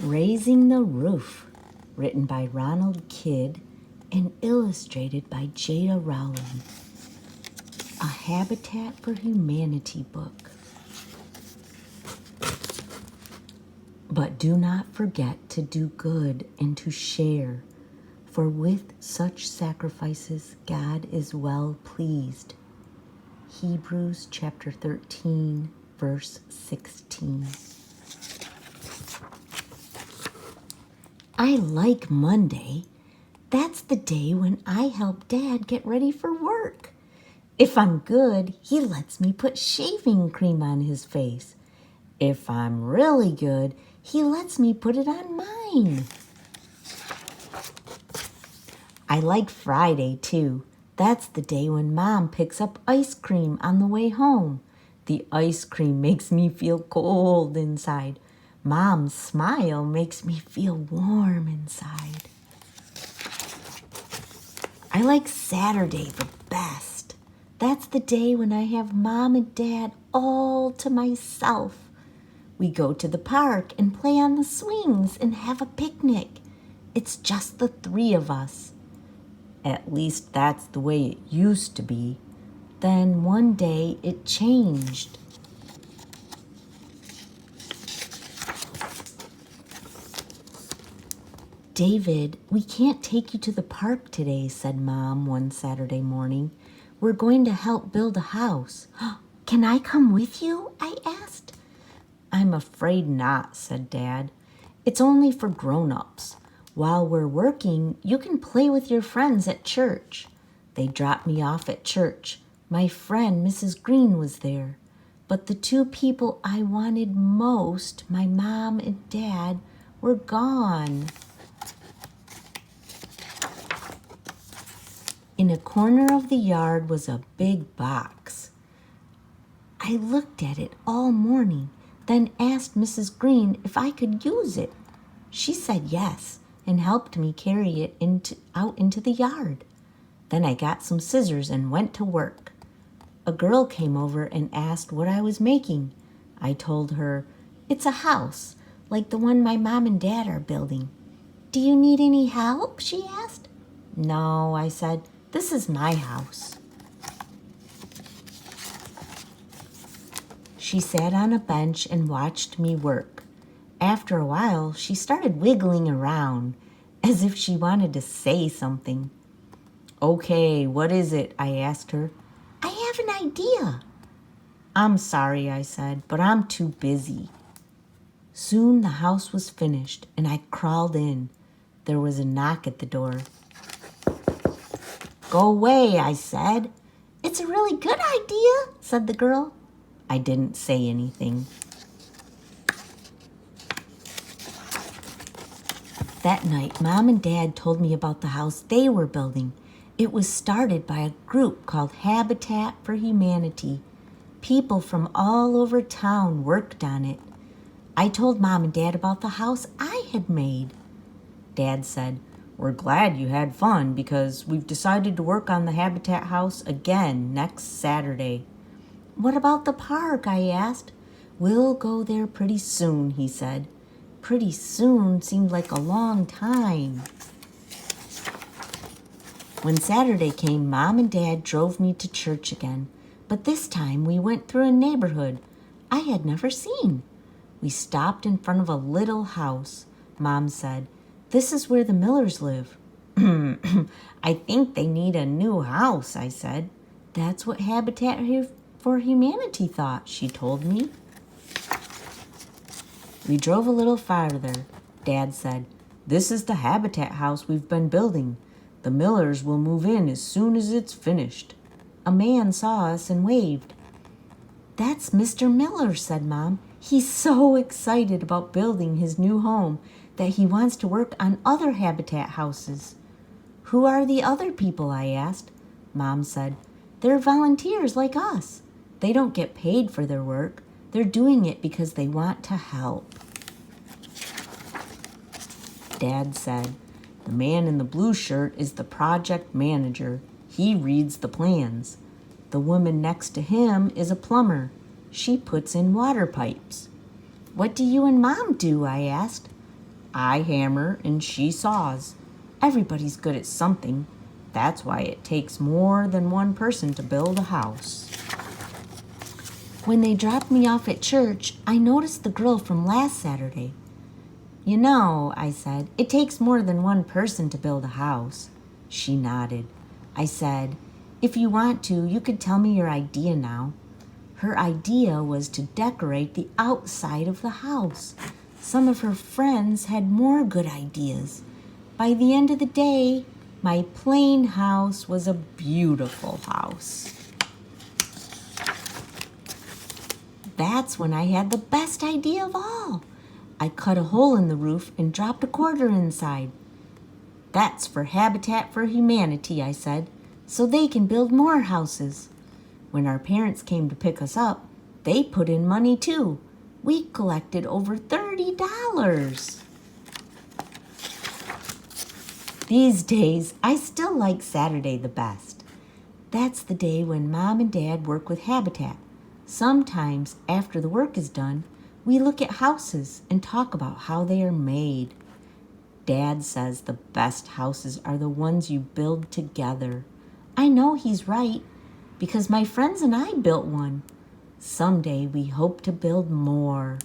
Raising the Roof, written by Ronald and illustrated by Jada, Rowland. A Habitat for Humanity book. But do not forget to do good and to share, for with such sacrifices God is well pleased. Hebrews chapter 13, verse 16. I like Monday. That's the day when I help Dad get ready for work. If I'm good, he lets me put shaving cream on his face. If I'm really good, he lets me put it on mine. I like Friday, too. That's the day when Mom picks up ice cream on the way home. The ice cream makes me feel cold inside. Mom's smile makes me feel warm inside. I like Saturday the best. That's the day when I have Mom and Dad all to myself. We go to the park and play on the swings and have a picnic. It's just the three of us. At least that's the way it used to be. Then one day it changed. David, we can't take you to the park today, said Mom one Saturday morning. We're going to help build a house. Can I come with you? I asked. I'm afraid not, said Dad. It's only for grown-ups. While we're working, you can play with your friends at church. They dropped me off at church. My friend, Mrs. Green, was there. But the two people I wanted most, my mom and Dad, were gone. In a corner of the yard was a big box. I looked at it all morning, then asked Mrs. Green if I could use it. She said yes and helped me carry it out into the yard. Then I got some scissors and went to work. A girl came over and asked what I was making. I told her, it's a house, like the one my mom and dad are building. Do you need any help? She asked. No, I said. This is my house. She sat on a bench and watched me work. After a while, she started wiggling around, as if she wanted to say something. Okay, what is it? I asked her. I have an idea. I'm sorry, I said, but I'm too busy. Soon the house was finished, and I crawled in. There was a knock at the door. Go away, I said. It's a really good idea, said the girl. I didn't say anything. That night, Mom and Dad told me about the house they were building. It was started by a group called Habitat for Humanity. People from all over town worked on it. I told Mom and Dad about the house I had made. Dad said, we're glad you had fun because we've decided to work on the Habitat house again next Saturday. What about the park? I asked. We'll go there pretty soon, he said. Pretty soon seemed like a long time. When Saturday came, Mom and Dad drove me to church again, but this time we went through a neighborhood I had never seen. We stopped in front of a little house. Mom said, this is where the Millers live. I think they need a new house, I said. That's what Habitat for Humanity thought, she told me. We drove a little farther. Dad said, this is the Habitat house we've been building. The Millers will move in as soon as it's finished. A man saw us and waved. That's Mr. Miller, said Mom. He's so excited about building his new home that he wants to work on other Habitat houses. Who are the other people? I asked. Mom said, they're volunteers like us. They don't get paid for their work. They're doing it because they want to help. Dad said, the man in the blue shirt is the project manager. He reads the plans. The woman next to him is a plumber. She puts in water pipes. What do you and Mom do? I asked. I hammer and she saws. Everybody's good at something. That's why it takes more than one person to build a house. When they dropped me off at church, I noticed the girl from last Saturday. You know, I said, it takes more than one person to build a house. She nodded. I said, if you want to, you could tell me your idea now. Her idea was to decorate the outside of the house. Some of her friends had more good ideas. By the end of the day, my plain house was a beautiful house. That's when I had the best idea of all. I cut a hole in the roof and dropped a quarter inside. That's for Habitat for Humanity, I said, so they can build more houses. When our parents came to pick us up, they put in money too. We collected over $30. These days, I still like Saturday the best. That's the day when Mom and Dad work with Habitat. Sometimes, after the work is done, we look at houses and talk about how they are made. Dad says the best houses are the ones you build together. I know he's right, because my friends and I built one. Someday we hope to build more.